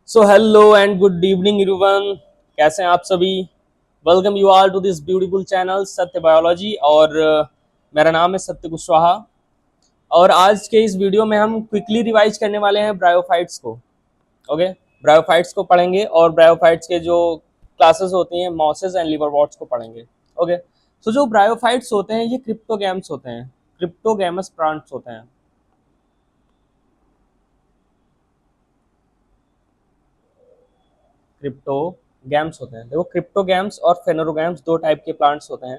So hello and good evening everyone. कैसे हैं आप सभी? Welcome you all to this beautiful channel Satya biology. और मेरा नाम है सत्य कुशवाहा। और आज के इस वीडियो में हम क्विकली रिवाइज करने वाले हैं ब्रायोफाइट्स को। ओके, ब्रायोफाइट्स को पढ़ेंगे और ब्रायोफाइट्स के जो क्लासेस होती हैं मॉसेस एंड लिवरवॉर्ट्स को पढ़ेंगे। ओके, सो जो ब्रायोफाइट्स होते हैं ये क्रिप्टोगैम्स होते हैं, क्रिप्टोगैमस प्लांट्स होते हैं। क्रिप्टोगैम्स होते हैं। देखो, क्रिप्टोगैम्स और फेनोरोगैम्स दो टाइप के प्लांट्स होते हैं।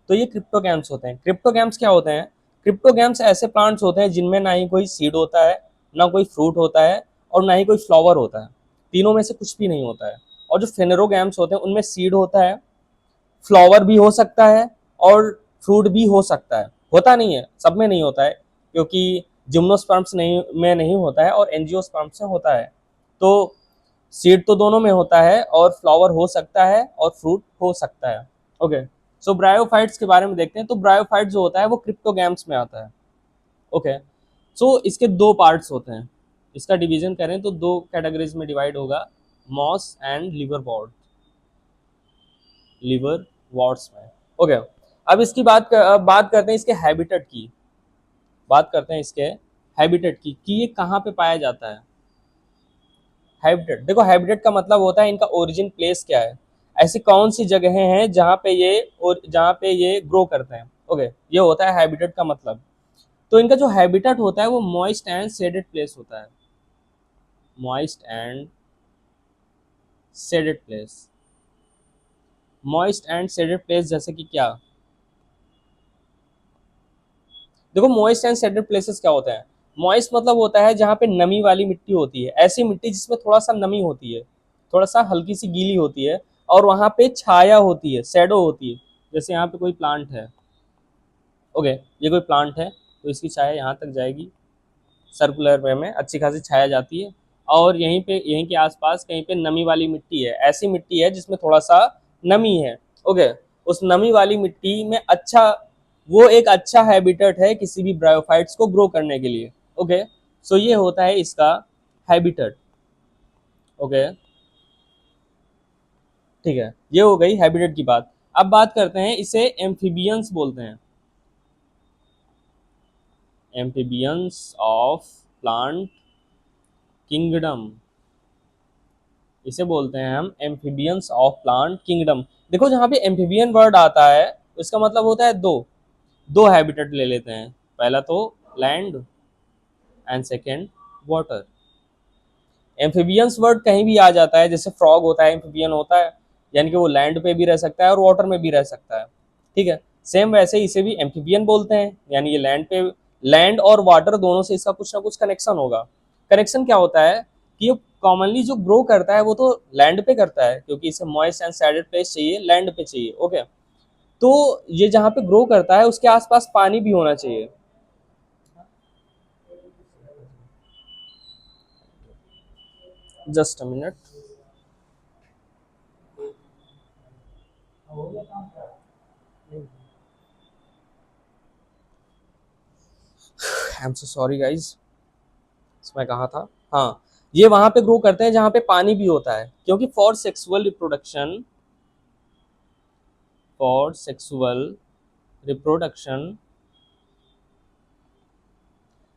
तो ये क्रिप्टोगैम्स होते हैं। क्रिप्टोगैम्स क्या होते हैं? क्रिप्टोगैम्स ऐसे प्लांट्स होते हैं जिनमें ना ही कोई सीड होता है, ना कोई फ्रूट होता है, और ना ही कोई फ्लावर होता है। तीनों में से कुछ भी नहीं होता है। और जो फेनोरोगैम्स होते हैं उनमें सीड होता है, फ्लावर भी हो सकता है, और फ्रूट भी हो सकता है। होता नहीं है, सब में नहीं होता है, क्योंकि जिम्नोस्पर्म्स नहीं में नहीं होता है और एंजियोस्पर्म्स में होता है। तो सीड तो दोनों में होता है, और फ्लावर हो सकता है और फ्रूट हो सकता है। ओके, सो ब्रायोफाइट्स के बारे में देखते हैं। तो ब्रायोफाइट जो होता है वो क्रिप्टोगैम्स में आता है। ओके, सो इसके दो पार्ट्स होते हैं। इसका डिवीजन करें तो दो कैटेगरीज में डिवाइड होगा, मॉस एंड लिवर वॉर्ड्स में। ओके, अब इसकी बात करते हैं इसके हैबिटेट की। बात करते हैं इसके हैबिटेट की कि ये कहाँ पे पाया जाता है। हैबिटेट, देखो हैबिटेट का मतलब होता है इनका ओरिजिन प्लेस क्या है। ऐसी कौन सी जगहें हैं जहाँ पे ये ग्रो करते हैं। ओके, ये होता है हैबिटेट का मतलब। तो इनका जो हैबिटेट होता है वो मॉइस्ट एंड शेडेड प्लेस होता है। Moist and shaded place. Moist and shaded place जैसे कि क्या? देखो, मॉइस्ट एंड शेडेड प्लेसेस क्या होता है? मॉइस्ट मतलब होता है जहाँ पे नमी वाली मिट्टी होती है, ऐसी मिट्टी जिसमें थोड़ा सा नमी होती है, थोड़ा सा हल्की सी गीली होती है, और वहाँ पे छाया होती है, शेडो होती है। जैसे यहाँ पे कोई प्लांट है। ओके, ये कोई प्लांट है तो इसकी छाया यहाँ तक जाएगी, सर्कुलर वे में अच्छी खासी छाया जाती है। और यहीं के आसपास कहीं पे नमी वाली मिट्टी है, ऐसी मिट्टी है जिसमें थोड़ा सा नमी है। ओके, उस नमी वाली मिट्टी में वो एक अच्छा हैबिटेट है किसी भी ब्रायोफाइट्स को ग्रो करने के लिए। ओके, सो ये होता है इसका हैबिटेट। ओके, ठीक है, ये हो गई हैबिटेट की बात। अब बात करते हैं, इसे एम्फीबियंस बोलते हैं। एम्फीबियंस ऑफ प्लांट किंगडम, इसे बोलते हैं हम एम्फीबियंस ऑफ प्लांट किंगडम। देखो, जहाँ पे एम्फीबियन वर्ड आता है उसका मतलब होता है दो दो हैबिटेट ले लेते हैं। पहला तो land and second water. Amphibians word कहीं भी आ जाता है, जैसे फ्रॉग होता है एम्फीबियन होता है, यानी कि वो लैंड पे भी रह सकता है और वाटर में भी रह सकता है। ठीक है, सेम वैसे इसे भी एम्फीबियन बोलते हैं, यानी ये लैंड और वाटर दोनों से इसका कुछ ना कुछ कनेक्शन होगा। कनेक्शन क्या होता है कि ये कॉमनली जो ग्रो करता है वो तो लैंड पे करता है, क्योंकि इसे मॉइस्ट एंड सैडेड प्लेस चाहिए, लैंड पे चाहिए। ओके, तो ये जहाँ पे ग्रो करता है उसके आसपास पानी भी होना चाहिए। Just a minute. I am so sorry guys, इसमें कहा था। हाँ, ये वहां पे ग्रो करते हैं जहां पे पानी भी होता है, क्योंकि फॉर सेक्सुअल रिप्रोडक्शन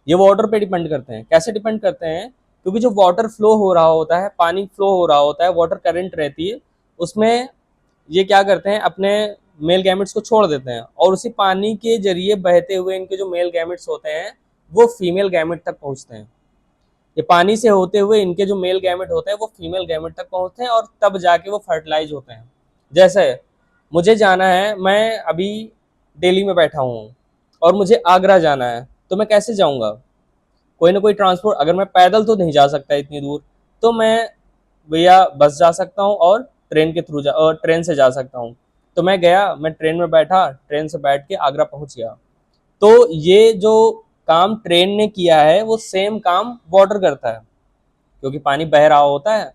ये वाटर पे डिपेंड करते हैं। कैसे डिपेंड करते हैं? क्योंकि जो वाटर फ्लो हो रहा होता है, पानी फ्लो हो रहा होता है, वाटर करंट रहती है उसमें, ये क्या करते हैं, अपने मेल गैमेट्स को छोड़ देते हैं, और उसी पानी के जरिए बहते हुए इनके जो मेल गैमेट्स होते हैं वो फीमेल गैमेट तक पहुंचते हैं। ये पानी से होते हुए इनके जो मेल गैमेट होते हैं वो फीमेल गैमेट तक पहुंचते हैं, और तब जाके वो फर्टिलाइज होते हैं। जैसे मुझे जाना है, मैं अभी दिल्ली में बैठा हूँ और मुझे आगरा जाना है, तो मैं कैसे जाऊँगा? कोई ना कोई ट्रांसपोर्ट, अगर मैं पैदल तो नहीं जा सकता इतनी दूर, तो मैं भैया बस जा सकता हूँ और ट्रेन से जा सकता हूँ। तो मैं गया, मैं ट्रेन में बैठा, ट्रेन से बैठ के आगरा पहुँच गया। तो ये जो काम ट्रेन ने किया है वो सेम काम वाटर करता है, क्योंकि पानी बह रहा होता है,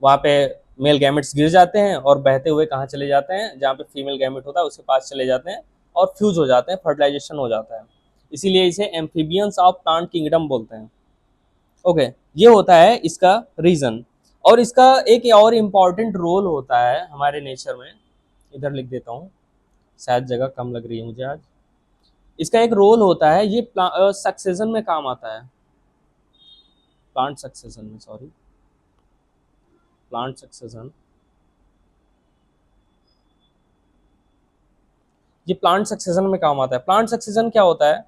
वहाँ पे मेल गैमेट्स गिर जाते हैं और बहते हुए कहाँ चले जाते हैं, जहाँ पे फीमेल गैमेट होता है उसके पास चले जाते हैं और फ्यूज हो जाते हैं, फर्टिलाइजेशन हो जाता है। इसीलिए इसे एम्फीबियंस ऑफ प्लांट किंगडम बोलते हैं। ओके, ये होता है इसका रीजन। और इसका एक और इम्पॉर्टेंट रोल होता है हमारे नेचर में, इधर लिख देता हूँ, शायद जगह कम लग रही है मुझे आज। इसका एक रोल होता है, ये सक्सेशन में काम आता है, प्लांट सक्सेशन में, सॉरी, प्लांट सक्सेशन, ये प्लांट सक्सेशन में काम आता है। प्लांट सक्सेशन क्या होता है,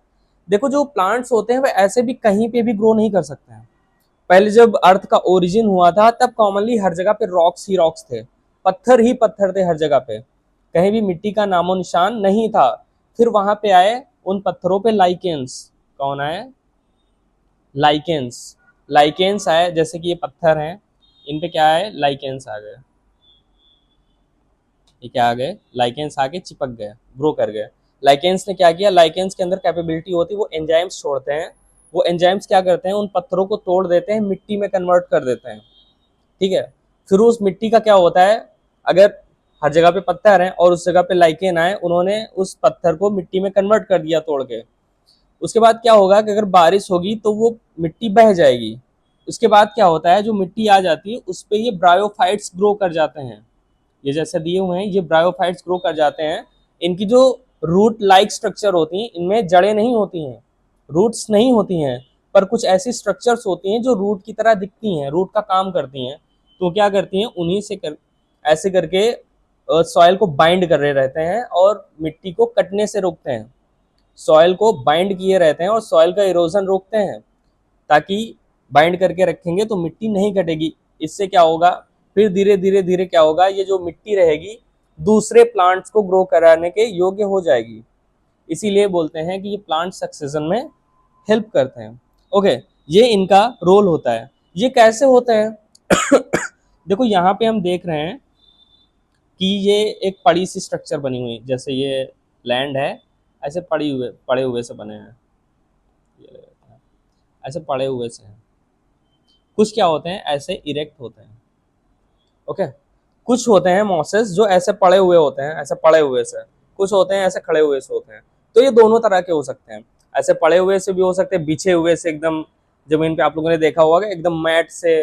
देखो जो प्लांट्स होते हैं वे ऐसे भी कहीं पे भी ग्रो नहीं कर सकते हैं। पहले जब अर्थ का ओरिजिन हुआ था तब कॉमनली हर जगह पे रॉक्स ही रॉक्स थे, पत्थर ही पत्थर थे हर जगह पे, कहीं भी मिट्टी का नामो निशान नहीं था। फिर वहां पे आए उन पत्थरों पे लाइकेंस, कौन आए, लाइकेंस, लाइकेंस आए, जैसे कि ये पत्थर हैं, इन पे क्या है, लाइकेंस आ गए, ये क्या आ गए, लाइकेंस आके चिपक गए, ग्रो कर गए। लाइकेंस ने क्या किया, लाइकेंस के अंदर कैपेबिलिटी होती है, वो एंजाइम्स छोड़ते हैं, वो एंजाइम्स क्या करते हैं, उन पत्थरों को तोड़ देते हैं, मिट्टी में कन्वर्ट कर देते हैं, ठीक है। फिर उस मिट्टी का क्या होता है, अगर हर जगह पे पत्थर है और उस जगह पे लाइकेन आए, उन्होंने उस पत्थर को मिट्टी में कन्वर्ट कर दिया तोड़ के, उसके बाद क्या होगा कि अगर बारिश होगी तो वो मिट्टी बह जाएगी। उसके बाद क्या होता है, जो मिट्टी आ जाती है उस पर ये ब्रायोफाइट्स ग्रो कर जाते हैं, ये जैसे दिए हुए हैं, ये ब्रायोफाइट्स ग्रो कर जाते हैं। इनकी जो रूट लाइक स्ट्रक्चर होती हैं, इनमें जड़ें नहीं होती हैं, रूट्स नहीं होती हैं, पर कुछ ऐसी स्ट्रक्चर्स होती हैं जो रूट की तरह दिखती हैं, रूट का काम करती हैं। तो क्या करती हैं, उन्हीं से ऐसे करके सॉइल को बाइंड कर रहे रहते हैं और मिट्टी को कटने से रोकते हैं, सॉइल को बाइंड किए रहते हैं और सॉइल का इरोजन रोकते हैं, ताकि बाइंड करके रखेंगे तो मिट्टी नहीं कटेगी। इससे क्या होगा, फिर धीरे धीरे धीरे क्या होगा, ये जो मिट्टी रहेगी दूसरे प्लांट्स को ग्रो कराने के योग्य हो जाएगी। इसीलिए बोलते हैं कि ये प्लांट सक्सेशन में हेल्प करते हैं। ओके, ये इनका रोल होता है। ये कैसे होते हैं देखो यहाँ पे हम देख रहे हैं कि ये एक पड़ी सी स्ट्रक्चर बनी हुई, जैसे ये लैंड है, ऐसे पड़े हुए से बने हैं, ये ऐसे पड़े हुए से हैं। कुछ क्या होते हैं, ऐसे इरेक्ट होते हैं, ओके। कुछ होते हैं मॉसेस जो ऐसे पड़े हुए होते हैं, ऐसे पड़े हुए से, कुछ होते हैं ऐसे खड़े हुए से होते हैं। तो ये दोनों तरह के हो सकते हैं, ऐसे पड़े हुए से भी हो सकते हैं, बिछे हुए से एकदम जमीन पे, आप लोगों ने देखा होगा एकदम मैट से,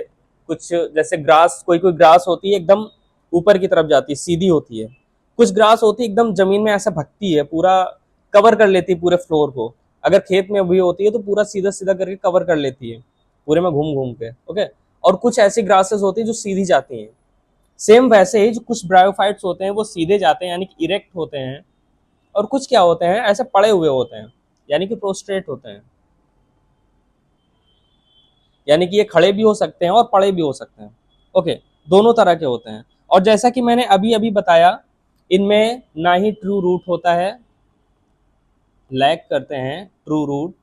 कुछ जैसे ग्रास, कोई कोई ग्रास होती है एकदम ऊपर की तरफ जाती है, सीधी होती है, कुछ ग्रास होती है एकदम जमीन में ऐसा भगती है, पूरा कवर कर लेती है पूरे फ्लोर को। अगर खेत में भी होती है तो पूरा सीधा सीधा करके कवर कर लेती है पूरे में घूम घूम के, ओके। और कुछ ऐसी ग्रासेस होती है जो सीधी जाती हैं। सेम वैसे ही जो कुछ ब्रायोफाइट्स होते हैं वो सीधे जाते हैं, यानी कि इरेक्ट होते हैं, और कुछ क्या होते हैं, ऐसे पड़े हुए होते हैं, यानी कि प्रोस्ट्रेट होते हैं, यानी कि ये खड़े भी हो सकते हैं और पड़े भी हो सकते हैं, ओके। दोनों तरह के होते हैं। और जैसा कि मैंने अभी अभी बताया, इनमें ना ही ट्रू रूट होता है, लैक करते हैं ट्रू रूट,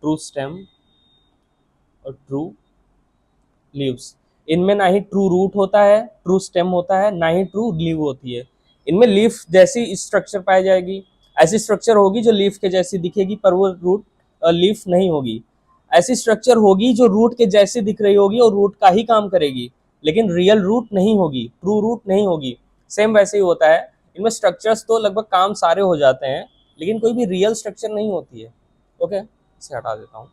ट्रू स्टेम और ट्रू लीव्स। इनमें ना ही ट्रू रूट होता है, ट्रू स्टेम होता है, ना ही ट्रू लीव होती है। इनमें लीफ जैसी स्ट्रक्चर पाई जाएगी, ऐसी स्ट्रक्चर होगी जो लीफ के जैसी दिखेगी पर वो रूट लीफ नहीं होगी। ऐसी स्ट्रक्चर होगी जो रूट के जैसी दिख रही होगी और रूट का ही काम करेगी, लेकिन रियल रूट नहीं होगी, ट्रू रूट नहीं होगी। सेम वैसे ही होता है, इनमें स्ट्रक्चर्स तो लगभग काम सारे हो जाते हैं, लेकिन कोई भी रियल स्ट्रक्चर नहीं होती है, ओके। इसे हटा देता हूँ,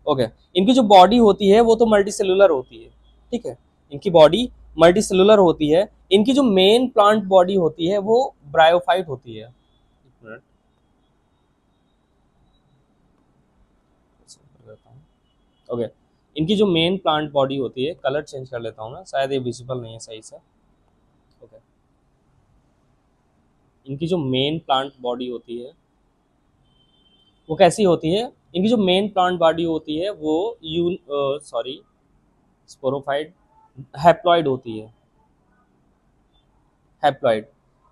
ओके। इनकी जो बॉडी होती है वो तो मल्टी सेलुलर होती है, ठीक है, इनकी बॉडी मल्टी सेलुलर होती है। इनकी जो मेन प्लांट बॉडी होती है वो ब्रायोफाइट होती है, ओके। इनकी जो मेन प्लांट बॉडी होती है, कलर चेंज कर लेता हूँ मैं, शायद ये विजिबल नहीं है सही से, ओके। इनकी जो मेन प्लांट बॉडी होती है वो कैसी होती है, इनकी जो मेन प्लांट बॉडी होती है वो सॉरी, स्पोरोफाइट, हैप्लॉइड होती है, हैप्लॉइड।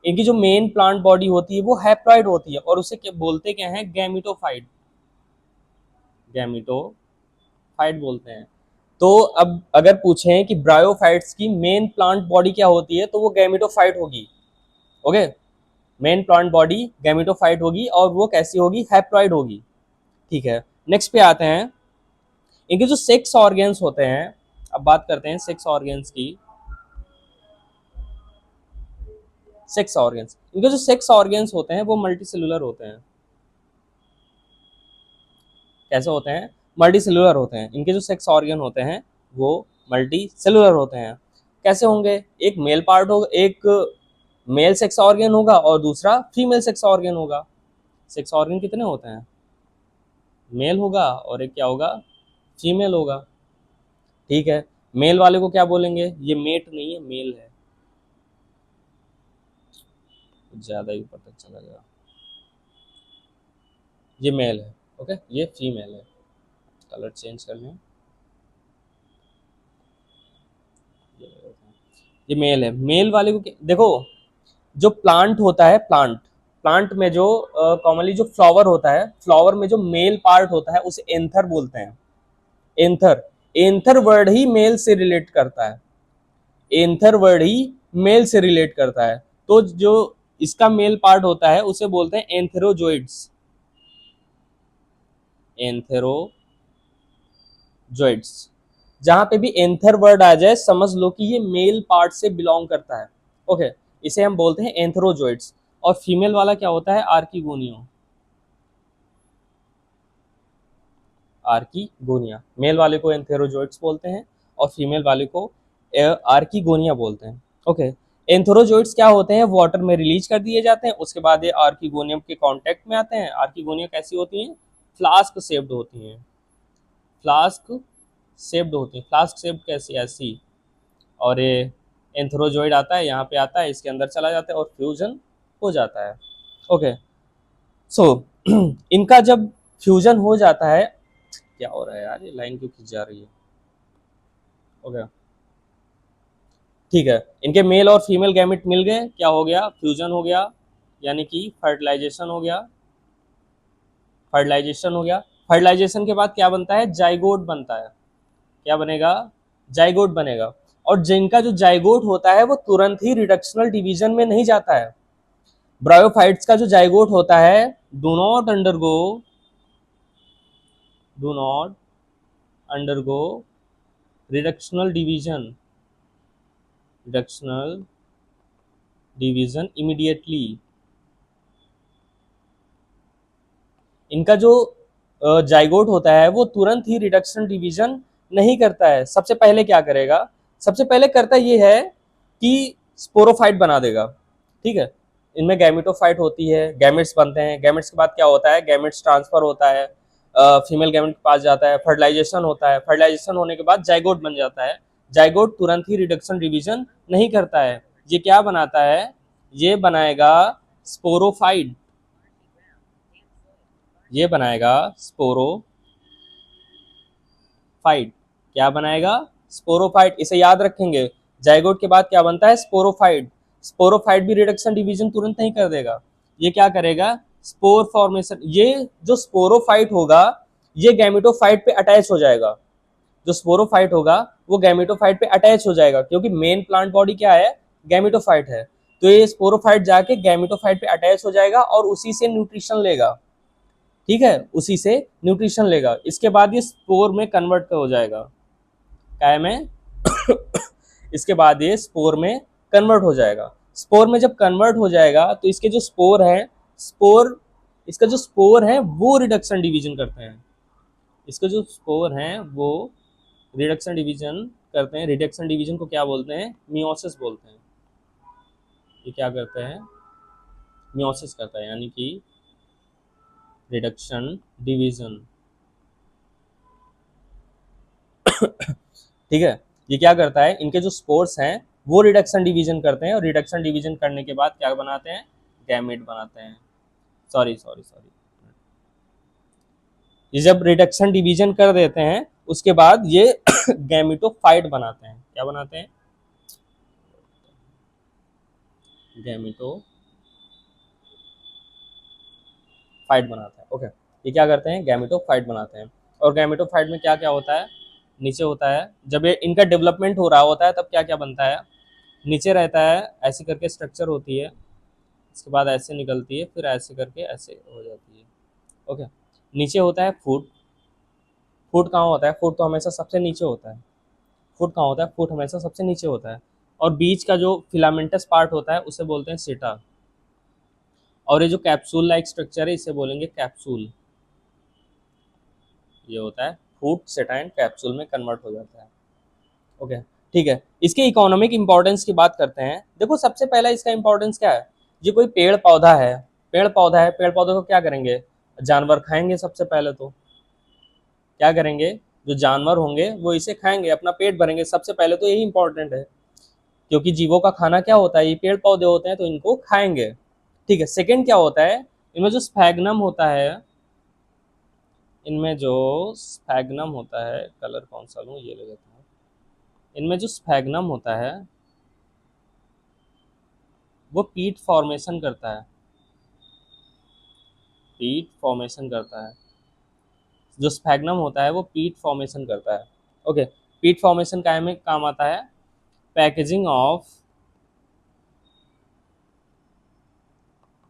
इनकी जो मेन प्लांट बॉडी होती है वो हैप्लॉइड होती है, और उसे क्या बोलते, क्या है, गैमिटोफाइट, गैमिटोफाइट बोलते हैं। तो अब अगर पूछें कि ब्रायोफाइट्स की मेन प्लांट बॉडी क्या होती है, तो वो गैमिटोफाइट होगी, okay. Main plant body gametophyte होगी और वो कैसी होगी, हैप्लॉइड होगी, ठीक है। नेक्स्ट पे आते हैं, इनके जो सेक्स ऑर्गन्स होते हैं, अब बात करते हैं सेक्स ऑर्गन्स की। सेक्स ऑर्गन्स, इनके जो सेक्स ऑर्गन्स होते हैं वो मल्टी सेलुलर होते हैं। कैसे होते हैं, मल्टी सेलुलर होते हैं, इनके जो सेक्स ऑर्गन होते हैं वो मल्टी सेलुलर होते हैं। कैसे होंगे? एक मेल पार्ट होगा, एक मेल सेक्स ऑर्गन होगा और दूसरा फीमेल सेक्स ऑर्गन होगा। सेक्स ऑर्गन कितने होते हैं? मेल होगा और एक क्या होगा? फीमेल होगा। ठीक है, मेल वाले को क्या बोलेंगे? ये मेट नहीं है, मेल है। कुछ ज्यादा ही पता चला गया, ये मेल है। ओके, ये फीमेल है। कलर चेंज कर लें, ये मेल है। मेल वाले को देखो, जो प्लांट होता है, प्लांट में जो कॉमनली जो फ्लावर होता है, फ्लावर में जो मेल पार्ट होता है उसे एंथर बोलते हैं। एंथर, एंथर वर्ड ही मेल से रिलेट करता है। एंथर वर्ड ही मेल से रिलेट करता है। तो जो इसका मेल पार्ट होता है उसे बोलते हैं एंथेरोजोइड्स। एंथेरोजोइड्स, जहां पे भी एंथर वर्ड आ जाए समझ लो कि ये मेल पार्ट से बिलोंग करता है। ओके, इसे हम बोलते हैं एंथेरोजोइड्स। और फीमेल वाला क्या होता है? आर्किगोनिया। आर्किगोनिया, मेल वाले को एंथेरोजोइड्स बोलते हैं और फीमेल वाले को आर्किगोनिया बोलते हैं। ओके, एंथेरोजोइड्स क्या होते हैं? वाटर में रिलीज कर दिए जाते हैं, उसके बाद ये आर्किगोनियम के कांटेक्ट में आते हैं। आर्किगोनिया कैसी होती हैं? फ्लास्क शेप्ड होती हैं। फ्लास्क शेप्ड होती हैं। फ्लास्क शेप्ड कैसी? ऐसी। और ये एंथेरोजोइड आता है, यहाँ पे आता है, इसके अंदर चला जाता है और फ्यूजन हो जाता है। ओके, सो इनका जब फ्यूजन हो जाता है, क्या हो रहा है यार, ये लाइन क्यों खींच जा रही है? ओके, ठीक है, इनके मेल और फीमेल गैमेट मिल गए, क्या हो गया? फ्यूजन हो गया, यानी कि फर्टिलाइजेशन हो गया। फर्टिलाइजेशन हो गया। फर्टिलाइजेशन के बाद क्या बनता है? जाइगोट बनता है। क्या बनेगा? जाइगोट बनेगा। और जिनका जो जाइगोट होता है वो तुरंत ही रिडक्शनल डिवीजन में नहीं जाता है। ब्रायोफाइट्स का जो जाइगोट होता है, do not undergo do not undergo reductional division, reductional division immediately. इनका जो जाइगोट होता है वो तुरंत ही रिडक्शन डिवीजन नहीं करता है। सबसे पहले क्या करेगा? सबसे पहले करता ये है कि स्पोरोफाइट बना देगा। ठीक है, इनमें गैमेटोफाइट होती है, गैमेट्स बनते हैं। गैमेट्स के बाद क्या होता है? गैमेट्स ट्रांसफर होता है, फीमेल गैमेट के पास जाता है, फर्टिलाइजेशन होता है। फर्टिलाइजेशन होने के बाद जाइगोट बन जाता है। जाइगोट तुरंत ही रिडक्शन डिवीजन नहीं करता है। ये क्या बनाता है? ये बनाएगा स्पोरोफाइट। ये बनाएगा स्पोरोफाइट। क्या बनाएगा? स्पोरोफाइट। इसे याद रखेंगे, जाइगोट के बाद क्या बनता है? स्पोरोफाइट। स्पोरोफाइट भी रिडक्शन डिवीजन तुरंत नहीं कर देगा। ये क्या करेगा? Spore formation. ये जो स्पोरोफाइट होगा ये गैमेटोफाइट पे अटैच हो जाएगा। जो स्पोरोफाइट होगा वो गैमेटोफाइट पे अटैच हो जाएगा, क्योंकि मेन प्लांट बॉडी क्या है? गैमेटोफाइट है। तो ये स्पोरोफाइट जाके गैमेटोफाइट पे अटैच हो जाएगा और उसी से न्यूट्रिशन लेगा। ठीक है, उसी से न्यूट्रिशन लेगा। इसके बाद ये स्पोर में कन्वर्ट हो जाएगा। क्या में? इसके बाद ये स्पोर में कन्वर्ट हो जाएगा। स्पोर में जब कन्वर्ट हो जाएगा तो इसके जो स्पोर है, स्पोर, इसका जो स्पोर है वो रिडक्शन डिवीजन करते हैं। इसके जो स्पोर हैं वो रिडक्शन डिवीजन करते हैं। रिडक्शन डिवीजन को क्या बोलते हैं? मियोसिस बोलते हैं। ये क्या करते हैं? मियोसिस करता है, यानी कि रिडक्शन डिवीजन। ठीक है, ये क्या करता है? इनके जो स्पोर्स हैं वो रिडक्शन डिवीजन करते हैं और रिडक्शन डिवीजन करने के बाद क्या बनाते हैं? गैमेट बनाते हैं। सॉरी सॉरी सॉरी, ये जब रिडक्शन डिवीजन कर देते हैं उसके बाद ये गैमेटोफाइट बनाते हैं। क्या बनाते हैं? गैमेटोफाइट बनाते हैं। ओके, ये क्या करते हैं? गैमेटोफाइट बनाते हैं। और गैमेटोफाइट में क्या क्या होता है? नीचे होता है, जब ये इनका डेवलपमेंट हो रहा होता है तब क्या क्या बनता है? नीचे रहता है, ऐसी करके स्ट्रक्चर होती है, इसके बाद ऐसे निकलती है, फिर ऐसे करके ऐसे हो जाती है। ओके, नीचे होता है फूट। फूट कहाँ होता है? फूट तो हमेशा सबसे नीचे होता है। फूट कहाँ होता है? फूट हमेशा सबसे नीचे होता है। और बीच का जो फिलामेंटस पार्ट होता है उसे बोलते हैं सीटा। और ये जो कैप्सूल लाइक स्ट्रक्चर है इसे बोलेंगे कैप्सूल। ये होता है फूड सेटाइन कैप्सूल में कन्वर्ट हो जाता है। ओके, ठीक है। इसके इकोनॉमिक इंपॉर्टेंस की बात करते हैं। देखो सबसे पहला इसका इंपॉर्टेंस क्या है, ये कोई पेड़ पौधा है, पेड़ पौधा है, पेड़ पौधे को क्या करेंगे, जानवर खाएंगे। सबसे पहले तो क्या करेंगे, जो जानवर होंगे वो इसे खाएंगे, अपना पेट भरेंगे। सबसे पहले तो यही इंपॉर्टेंट है, क्योंकि जीवों का खाना क्या होता है, ये पेड़ पौधे होते हैं, तो इनको खाएंगे। ठीक है। सेकंड क्या होता है, इनमें जो स्फैग्नम होता है, इनमें जो स्फैग्नम होता है, कलर कौन सा लूं, ये ले लेता हूँ। इनमें जो स्फैग्नम होता है वो पीट फॉर्मेशन करता है, पीट फॉर्मेशन करता है। जो स्फैग्नम होता है वो पीट फॉर्मेशन करता है। ओके, पीट फॉर्मेशन काय में काम आता है, packaging of,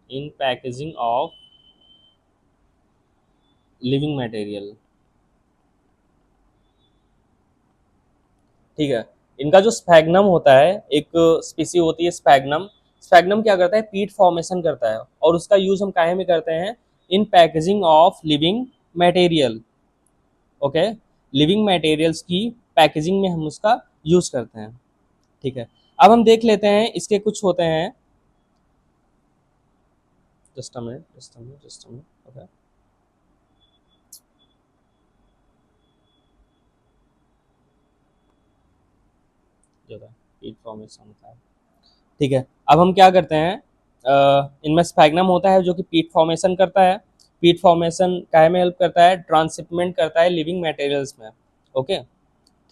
in packaging of living material. ठीक है। इनका जो स्फैग्नम होता है, एक स्पीसी होती है स्फैग्नम, स्फैग्नम क्या करता है, पीट फॉर्मेशन करता है, और उसका यूज हम काहे में करते हैं, इन packaging of living material. Okay, living materials की पैकेजिंग में हम उसका यूज करते हैं। ठीक है। अब हम देख लेते हैं इसके कुछ होते हैं, just a minute, just a minute, just a minute. Okay, जो पीट फॉर्मेशन होता है। ठीक है। अब हम क्या करते हैं, इनमें स्पैग्नम होता है जो कि पीट फॉर्मेशन करता है। पीट फॉर्मेशन काहे में हेल्प करता है, ट्रांसशिपमेंट करता है लिविंग मटेरियल्स में। ओके,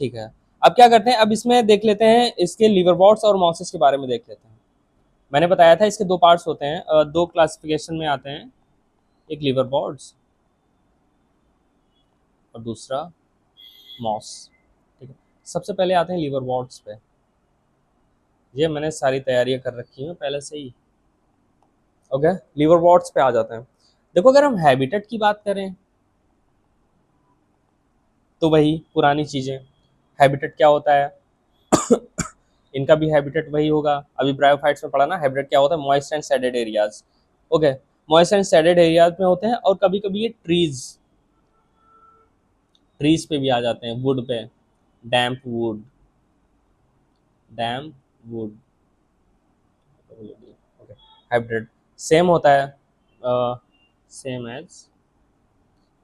ठीक है। अब क्या करते हैं, अब इसमें देख लेते हैं इसके लिवरवॉर्ट्स और मॉसेस के बारे में देख लेते हैं। मैंने बताया था इसके दो पार्ट्स होते हैं, दो क्लासिफिकेशन में आते हैं, एक लिवरवॉर्ट्स और दूसरा मॉस। ठीक है। सबसे पहले आते हैं लिवरवॉर्ट्स पे। ये मैंने सारी तैयारियां कर रखी हैं पहले से ही। ओके, लिवरवॉर्ट्स पे आ जाते हैं। देखो अगर हम हैबिटेट की बात करें तो वही पुरानी चीजें, हैबिटेट क्या होता है इनका भी हैबिटेट वही होगा। अभी ब्रायोफाइट्स में पढ़ा ना, हैबिटेट क्या होता है, moist and shaded areas. Okay, moist and shaded areas में होते हैं, और कभी कभी ये ट्रीज, ट्रीज पे भी आ जाते हैं, वुड पे, damp wood, damp wood. Okay, hybrid same होता है, सेम एज,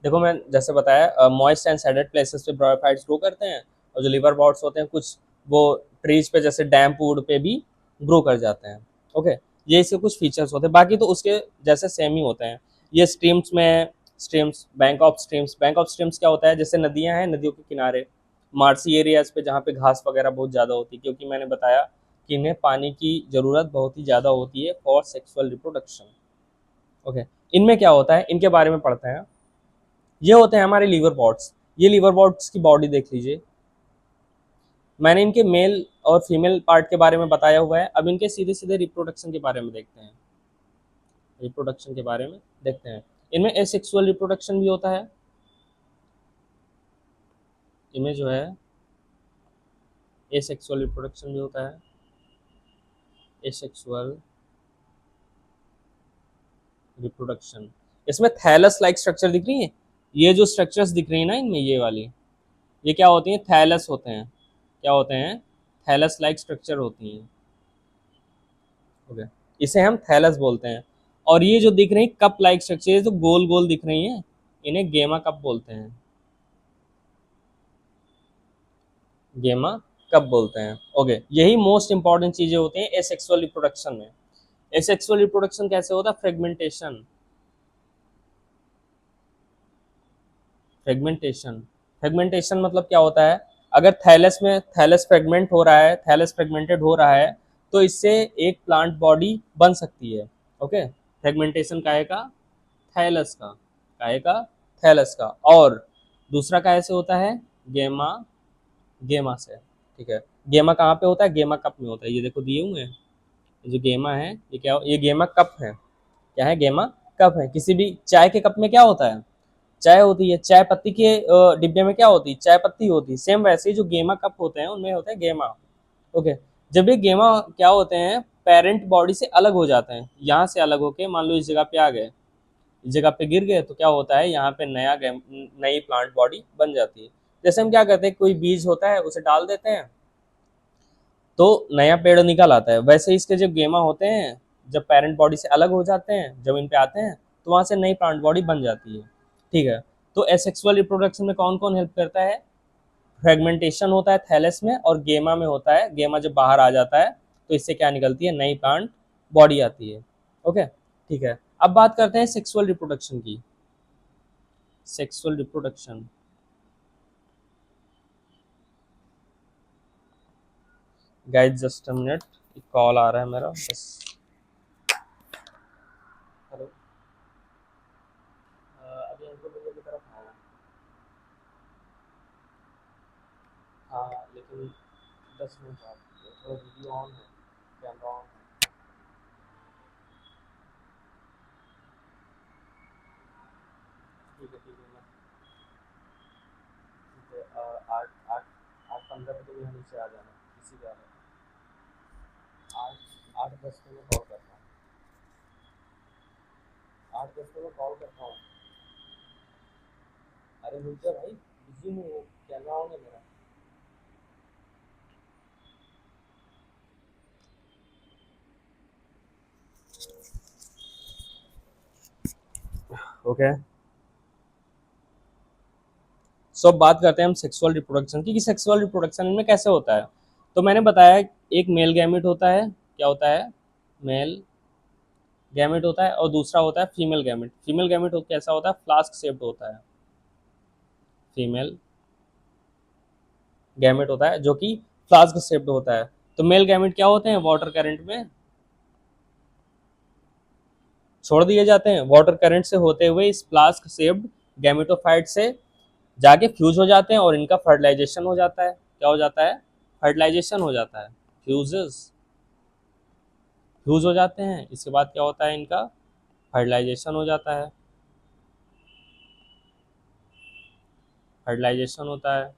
देखो मैं जैसे बताया, मॉइस्ट एंड सैडेड प्लेसेस पे ब्रायोफाइट्स ग्रो करते हैं, और जो लिवर बॉट्स होते हैं कुछ वो ट्रीज पे जैसे डैम्प वुड पे भी ग्रो कर जाते हैं। ओके, ये इसके कुछ फीचर्स होते हैं, बाकी तो उसके जैसे सेम ही होते हैं। ये स्ट्रीम्स में, streams, bank of streams, bank of streams क्या होता है, जैसे नदियां हैं, नदियों के किनारे, मार्सी एरियाज पे जहाँ पे घास वगैरह बहुत ज़्यादा होती है, क्योंकि मैंने बताया कि इन्हें पानी की ज़रूरत बहुत ही ज़्यादा होती है फॉर सेक्सुअल रिप्रोडक्शन। ओके, इनमें क्या होता है, इनके बारे में पढ़ते हैं। ये होते हैं हमारे लीवर पॉट्स। ये लीवर पॉट्स की बॉडी देख लीजिए, मैंने इनके मेल और फीमेल पार्ट के बारे में बताया हुआ है। अब इनके सीधे सीधे रिप्रोडक्शन के बारे में देखते हैं, रिप्रोडक्शन के बारे में देखते हैं। इनमें एसेक्सुअल रिप्रोडक्शन भी होता है, इनमें जो है एसेक्सुअल रिप्रोडक्शन भी होता है, एसेक्सुअल रिप्रोडक्शन। इसमें थैलस लाइक स्ट्रक्चर दिख रही है, ये जो स्ट्रक्चर्स दिख रही है ना इनमें, ये वाली, ये क्या होती हैं, थैलस होते हैं। क्या होते हैं, थैलस लाइक स्ट्रक्चर होती हैं। ओके, इसे हम थैलस बोलते हैं। और ये जो दिख रही कप लाइक स्ट्रक्चर, जो गोल गोल दिख रही हैं, इन्हें गेमा कप बोलते हैं, गेमा कप बोलते हैं। ओके, यही मोस्ट इंपॉर्टेंट चीजें होती हैं एसेक्सुअल रिप्रोडक्शन में। एसेक्सुअल रिप्रोडक्शन कैसे होता है, फ्रेगमेंटेशन, फ्रेगमेंटेशन, फ्रेगमेंटेशन मतलब क्या होता है, अगर थैलस में थैलस फ्रेगमेंट हो रहा है, थैलस फ्रेगमेंटेड हो रहा है, तो इससे एक प्लांट बॉडी बन सकती है। ओके, फ्रेगमेंटेशन काहे का, थैलस का, काहे का, थैलस का। और दूसरा काहे से होता है, गेमा, गेमा से। ठीक है, गेमा कहाँ पे होता है, गेमा कप में होता है। ये देखो दिए हुए हैं, ये जो गेमा है, ये क्या, ये गेमा कप है। क्या है, गेमा कप है। किसी भी चाय के कप में क्या होता है, चाय होती है। चाय पत्ती के डिब्बे में क्या होती है, चाय पत्ती होती है। सेम वैसे ही जो गेमा कप होते हैं उनमें होता है गेमा। ओके, जब ये गेमा क्या होते हैं, पेरेंट बॉडी से अलग हो जाते हैं, यहाँ से अलग होके मान लो इस जगह पे आ गए, इस जगह पे गिर गए तो क्या होता है, यहाँ पे नई प्लांट बॉडी बन जाती है। जैसे हम क्या करते हैं, कोई बीज होता है उसे डाल देते हैं तो नया पेड़ निकल आता है, वैसे इसके जो गेमा होते हैं जब पेरेंट बॉडी से अलग हो जाते हैं, जमीन पे आते हैं, तो वहां से नई प्लांट बॉडी बन जाती है। ठीक है, तो एसेक्सुअल रिप्रोडक्शन में कौन कौन हेल्प करता है? फ्रेगमेंटेशन होता है थैलेस में, और गेमा में होता है, गेमा जब बाहर आ जाता है तो इससे क्या निकलती है, नई प्लांट बॉडी आती है। ओके, ठीक है। अब बात करते हैं सेक्सुअल रिप्रोडक्शन की। Sexual reproduction, guys just a minute, एक कॉल आ रहा है मेरा बस। हेलो, अभी हमको भैया की तरफ आया। हाँ लेकिन 10 मिनट बाद, थोड़ा वीडियो ऑन है, कैमरा ऑन है। ठीक है, ठीक है, मैं ठीक है, 8:15 पे तो यहाँ नीचे आ जाना, इसी का है। 8:10 पे मैं कॉल करता हूँ, 8:10 पे मैं कॉल करता हूँ। अरे रुक जा भाई, बिजी हूँ, वो कैमरा ऑन है मेरा। ओके, सो अब बात करते हैं हम सेक्सुअल रिप्रोडक्शन की, कि सेक्सुअल रिप्रोडक्शन इनमें कैसे होता है। तो मैंने बताया एक मेल गैमेट होता है, क्या होता है, मेल गैमेट होता है, और दूसरा होता है फीमेल गैमेट। फीमेल गैमेट कैसा होता है, फ्लास्क शेप्ड होता है। फीमेल गैमेट होता है जो कि फ्लास्क शेप्ड होता है। तो मेल गैमेट क्या होते हैं, वाटर करंट में छोड़ दिए जाते हैं, वाटर करंट से होते हुए इस फ्लास्क शेप्ड गैमेटोफाइट से जाके फ्यूज हो जाते हैं, और इनका फर्टिलाइजेशन हो जाता है। क्या हो जाता है, फर्टिलाइजेशन हो जाता है, फ्यूजेस, फ्यूज हो जाते हैं। इसके बाद क्या होता है, इनका फर्टिलाइजेशन हो जाता है, फर्टिलाइजेशन होता है,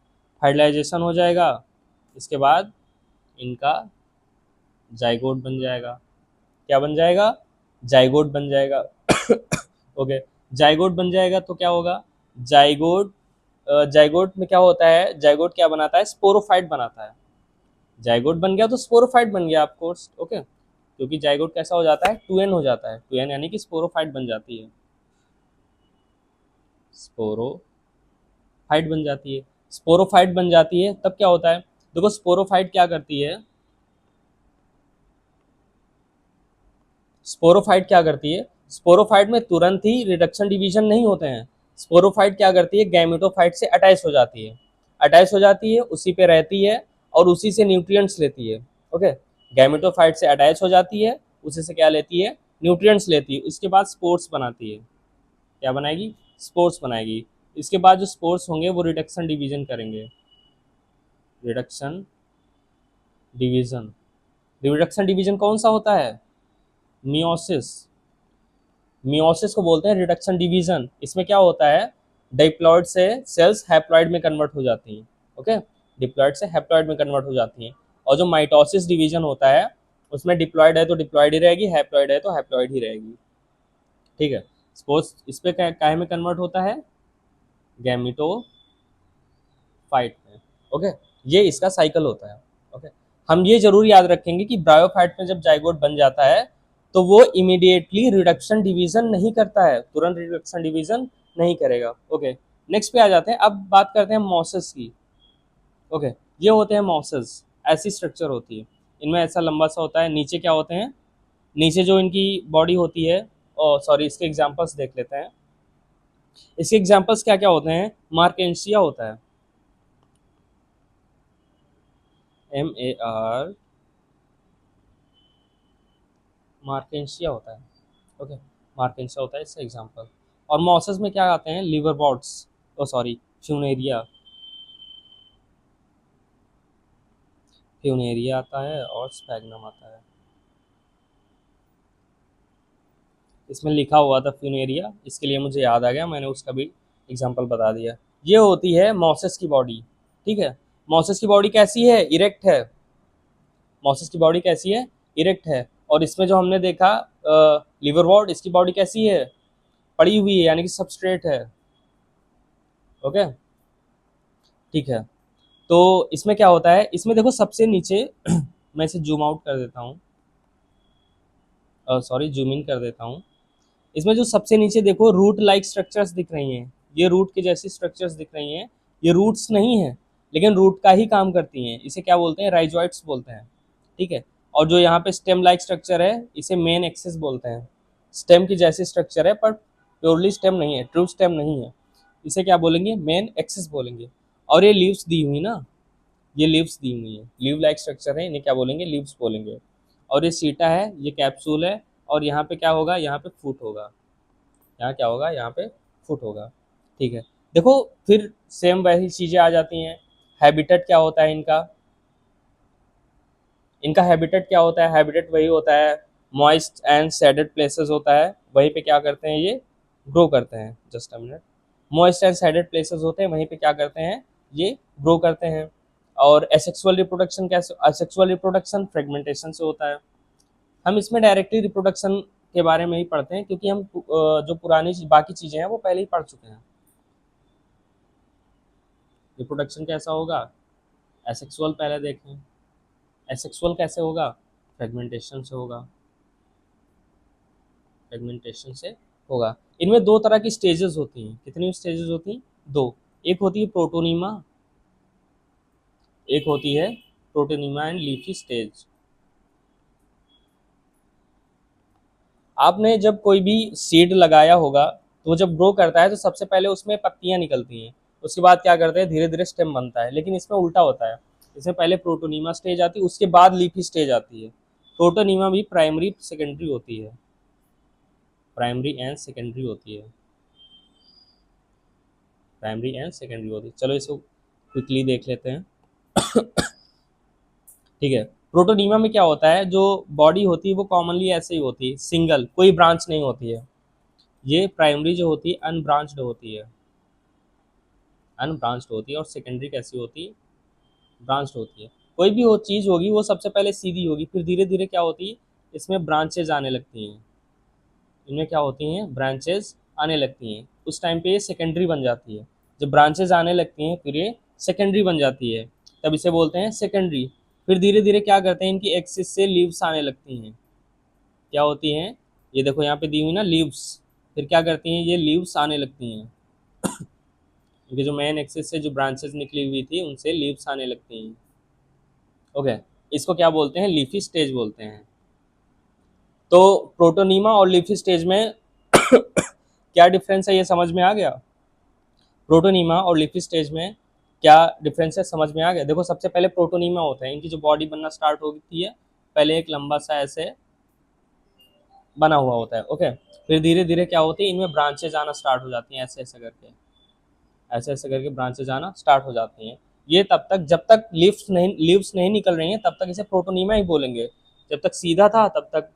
फर्टिलाइजेशन हो जाएगा। इसके बाद इनका जाइगोट बन जाएगा। क्या बन जाएगा, जाइगोट बन जाएगा। ओके, जाइगोट बन जाएगा तो क्या होगा, जाइगोट, जाइगोट में क्या होता है, जाइगोट क्या बनाता है, स्पोरोफाइट बनाता है। जाइगोट बन गया तो स्पोरोफाइट बन गया ऑफकोर्स। ओके, क्योंकि जाइगोट कैसा हो जाता है, 2n हो जाता है, 2n यानी कि स्पोरोफाइट बन जाती है, स्पोरोफाइट बन जाती है। स्पोरोफाइट बन जाती है तब क्या होता है, देखो स्पोरोफाइट क्या करती है, स्पोरोफाइट क्या करती है, स्पोरोफाइट में तुरंत ही रिडक्शन डिवीजन नहीं होते हैं। स्पोरोफाइट क्या करती है, गैमेटोफाइट से अटैच हो जाती है, अटैच हो जाती है, उसी पे रहती है, और उसी से न्यूट्रिएंट्स लेती है। ओके, गैमेटोफाइट से अटैच हो जाती है, उसी से क्या लेती है, न्यूट्रिएंट्स लेती है। उसके बाद स्पोर्स बनाती है। क्या बनाएगी, स्पोर्स बनाएगी। इसके बाद जो स्पोर्स होंगे वो रिडक्शन डिवीजन करेंगे, रिडक्शन डिवीजन। रिडक्शन डिवीजन कौन सा होता है, मियोसिस। मियोसिस को बोलते हैं रिडक्शन डिवीजन। इसमें क्या होता है, डिप्लॉइड से सेल्स हैप्लॉइड में कन्वर्ट हो जाती हैं। ओके, डिप्लॉइड से हैप्लॉइड में कन्वर्ट हो जाती हैं। और जो माइटोसिस डिवीजन होता है उसमें डिप्लॉइड है तो डिप्लॉइड ही रहेगी, हैप्लॉइड है तो हैप्लॉइड ही रहेगी। ठीक है, सपोज इस पे काहे में कन्वर्ट होता है, गैमिटोफाइट में। ओके, ये इसका साइकिल होता है। ओके, हम ये जरूर याद रखेंगे कि ब्रायोफाइट में जब जाइगोट बन जाता है तो वो इमीडिएटली रिडक्शन डिवीजन नहीं करता है, तुरंत रिडक्शन डिवीजन नहीं करेगा। ओके, नेक्स्ट पे आ जाते हैं, अब बात करते हैं मॉसेस की। ओके, ये होते हैं मॉसेस, ऐसी स्ट्रक्चर होती है, इनमें ऐसा लंबा सा होता है। नीचे क्या होते हैं, नीचे जो इनकी बॉडी होती है, सॉरी इसके एग्जांपल्स देख लेते हैं। इसके एग्जांपल्स क्या क्या होते हैं, मार्केंशिया होता है, MAR, मार्केंशिया होता है। ओके, मार्केंशिया होता है इसका एग्जांपल। और मॉसेस में क्या आते हैं, लिवरवॉर्ट्स, ओ सॉरी फ्यूनेरिया, फ्यूनेरिया आता है और स्पैग्नम आता है। इसमें लिखा हुआ था फ्यूनेरिया, इसके लिए मुझे याद आ गया, मैंने उसका भी एग्जांपल बता दिया। ये होती है मॉसेस की बॉडी। ठीक है, मॉसेस की बॉडी कैसी है, इरेक्ट है। मॉसेस की बॉडी कैसी है, इरेक्ट है। और इसमें जो हमने देखा लिवरवॉर्ट, इसकी बॉडी कैसी है, पड़ी हुई है यानी कि सबस्ट्रेट है। ओके, ठीक है। तो इसमें क्या होता है, इसमें देखो सबसे नीचे मैं इसे जूम आउट कर देता हूँ, सॉरी जूम इन कर देता हूँ। इसमें जो सबसे नीचे देखो रूट लाइक स्ट्रक्चर्स दिख रही हैं, ये रूट के जैसी स्ट्रक्चर्स दिख रही हैं, ये रूट्स नहीं है लेकिन रूट का ही काम करती हैं। इसे क्या बोलते हैं, राइजोइड्स बोलते हैं, ठीक है। और जो यहाँ पे स्टेम लाइक स्ट्रक्चर है इसे मेन एक्सिस बोलते हैं। स्टेम की जैसी स्ट्रक्चर है पर प्योरली स्टेम नहीं है, ट्रू स्टेम नहीं है, इसे क्या बोलेंगे, मेन एक्सिस बोलेंगे। और ये लीव्स दी हुई ना, ये लीव्स दी हुई है, लीव लाइक स्ट्रक्चर है, इन्हें क्या बोलेंगे, लीव्स बोलेंगे। और ये सीटा है, ये कैप्सूल है, और यहाँ पे क्या होगा, यहाँ पे फुट होगा, यहाँ क्या होगा, यहाँ पे फुट होगा, ठीक है। देखो फिर सेम वही चीज़ें आ जाती हैं। हैबिटेट क्या होता है इनका, इनका हैबिटेट क्या होता है, हैबिटेट वही होता है, मॉइस्ट एंड सैडेड प्लेसेस होता है, वहीं पे क्या करते हैं ये ग्रो करते हैं। Just a minute, moist and shaded places होते हैं, वहीं पे क्या करते हैं ये ग्रो करते हैं। और एसेक्सुअल रिप्रोडक्शन कैसे, असेक्सुअल रिप्रोडक्शन फ्रेगमेंटेशन से होता है। हम इसमें डायरेक्टली रिप्रोडक्शन के बारे में ही पढ़ते हैं क्योंकि हम जो पुरानी बाकी चीज़ें हैं वो पहले ही पढ़ चुके हैं। रिप्रोडक्शन कैसा होगा, एसेक्सुअल पहले देखें, एसेक्सुअल कैसे होगा, फ्रेगमेंटेशन से होगा, फ्रेगमेंटेशन से होगा। इनमें दो तरह की स्टेजेस होती हैं, कितनी स्टेजेस होती हैं, दो। एक होती है प्रोटोनीमा, एक होती है प्रोटोनीमा एंड लीफी स्टेज। आपने जब कोई भी सीड लगाया होगा तो वो जब ग्रो करता है तो सबसे पहले उसमें पत्तियां निकलती हैं, उसके बाद क्या करते हैं, धीरे धीरे स्टेम बनता है। लेकिन इसमें उल्टा होता है, इसमें पहले प्रोटोनीमा स्टेज आती है, उसके बाद लीफी स्टेज आती है। प्रोटोनीमा भी प्राइमरी सेकेंडरी होती है, प्राइमरी एंड सेकेंडरी होती है, प्राइमरी एंड सेकेंडरी होती है। चलो इसको क्विकली देख लेते हैं। ठीक है, प्रोटोनीमा में क्या होता है, जो बॉडी होती है वो कॉमनली ऐसे ही होती है, सिंगल, कोई ब्रांच नहीं होती है। ये प्राइमरी जो होती है अनब्रांच्ड होती है, अनब्रांच्ड होती है। और सेकेंडरी कैसी होती है, ब्रांच्ड होती है। कोई भी वो चीज़ होगी वो सबसे पहले सीधी होगी, फिर धीरे धीरे क्या होती है, इसमें ब्रांचेज आने लगती हैं, इनमें क्या होती हैं, ब्रांचेज आने लगती हैं। उस टाइम पे ये सेकेंडरी बन जाती है। जब ब्रांचेज आने लगती हैं फिर ये सेकेंडरी बन जाती है, तब इसे बोलते हैं सेकेंडरी। फिर धीरे धीरे क्या करते हैं, इनकी एक्सिस से लीव्स आने लगती हैं, क्या होती हैं, ये देखो यहाँ पे दी हुई ना लीव्स, फिर क्या करती हैं, ये लीव्स आने लगती हैं, इनके जो मेन एक्सिस से जो ब्रांचेस निकली हुई थी उनसे लीव्स आने लगती हैं। ओके, इसको क्या बोलते हैं, लीफी स्टेज बोलते हैं। तो प्रोटोनीमा और लीफी स्टेज में क्या डिफरेंस है, ये समझ में आ गया। प्रोटोनीमा और लीफी स्टेज में क्या डिफरेंस है, समझ में आ गया। देखो सबसे पहले प्रोटोनीमा होता है, इनकी जो बॉडी बनना स्टार्ट होती है, पहले एक लंबा सा ऐसे बना हुआ होता है, ओके। फिर धीरे धीरे क्या होती है, इनमें ब्रांचेज आना स्टार्ट हो जाती हैं, ऐसे ऐसे करके, ऐसे ऐसे करके ब्रांचेज आना स्टार्ट हो जाती हैं। ये तब तक, जब तक लीव्स नहीं निकल रही हैं तब तक इसे प्रोटोनीमा ही बोलेंगे। जब तक सीधा था तब तक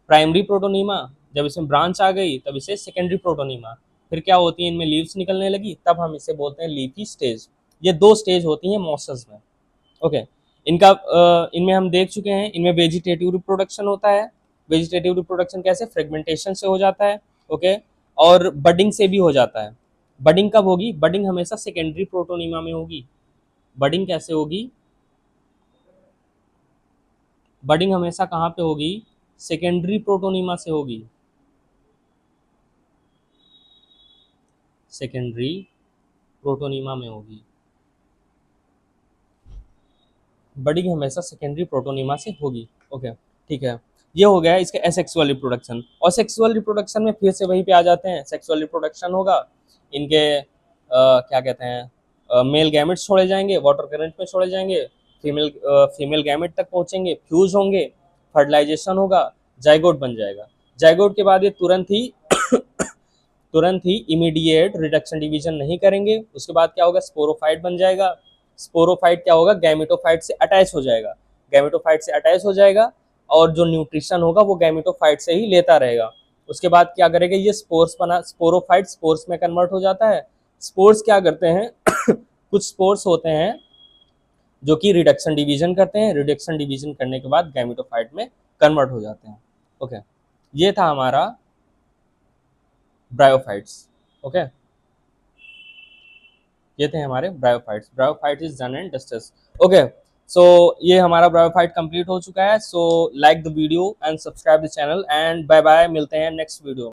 प्राइमरी प्रोटोनीमा, जब इसमें ब्रांच आ गई तब इसे सेकेंडरी प्रोटोनीमा। फिर क्या होती है, इनमें लीव्स निकलने लगी तब हम इसे बोलते हैं लीफी स्टेज। ये दो स्टेज होती हैं मॉसेस में, ओके। इनका इनमें हम देख चुके हैं, इनमें वेजिटेटिव रिप्रोडक्शन होता है। वेजिटेटिव रिप्रोडक्शन कैसे, फ्रेगमेंटेशन से हो जाता है, ओके। और बडिंग से भी हो जाता है। बडिंग कब होगी, बडिंग हमेशा सेकेंडरी प्रोटोनीमा में होगी। बडिंग कैसे होगी, बडिंग हमेशा कहाँ पे होगी, सेकेंडरी प्रोटोनीमा से होगी, सेकेंडरी प्रोटोनीमा में होगी। बडिंग हमेशा सेकेंडरी प्रोटोनीमा से होगी, ओके, ठीक है। ये हो गया इसका एसेक्सुअल रिप्रोडक्शन। और सेक्सुअल रिप्रोडक्शन में फिर से वहीं पे आ जाते हैं, सेक्सुअल रिप्रोडक्शन होगा, इनके क्या कहते हैं, मेल गैमेट्स छोड़े जाएंगे, वाटर करंट में छोड़े जाएंगे, फीमेल गैमेट तक पहुंचेंगे, फ्यूज होंगे, फर्टिलाइजेशन होगा, जाइगोट बन जाएगा। जाइगोट के बाद ये तुरंत ही इमीडिएट रिडक्शन डिवीजन नहीं करेंगे, उसके बाद क्या होगा, स्पोरोफाइट बन जाएगा। स्पोरोफाइट क्या होगा, गैमेटोफाइट से अटैच हो जाएगा, गैमेटोफाइट से अटैच हो जाएगा, और जो न्यूट्रिशन होगा वो गैमेटोफाइट से ही लेता रहेगा। उसके बाद क्या करेगा, ये स्पोर्स बना, स्पोरोफाइट स्पोर्स में कन्वर्ट हो जाता है। स्पोर्स क्या करते हैं कुछ स्पोर्स होते हैं जो कि रिडक्शन डिवीजन करते हैं, रिडक्शन डिवीजन करने के बाद गैमेटोफाइट में कन्वर्ट हो जाते हैं, ओके। ये था हमारा ब्रायोफाइट्स। ओके, ये थे हमारे bryophytes. Bryophyte is done and dusted. Okay, so ये हमारा ब्रायोफाइट कंप्लीट हो चुका है। So like the video and subscribe the channel and bye bye, मिलते हैं नेक्स्ट वीडियो।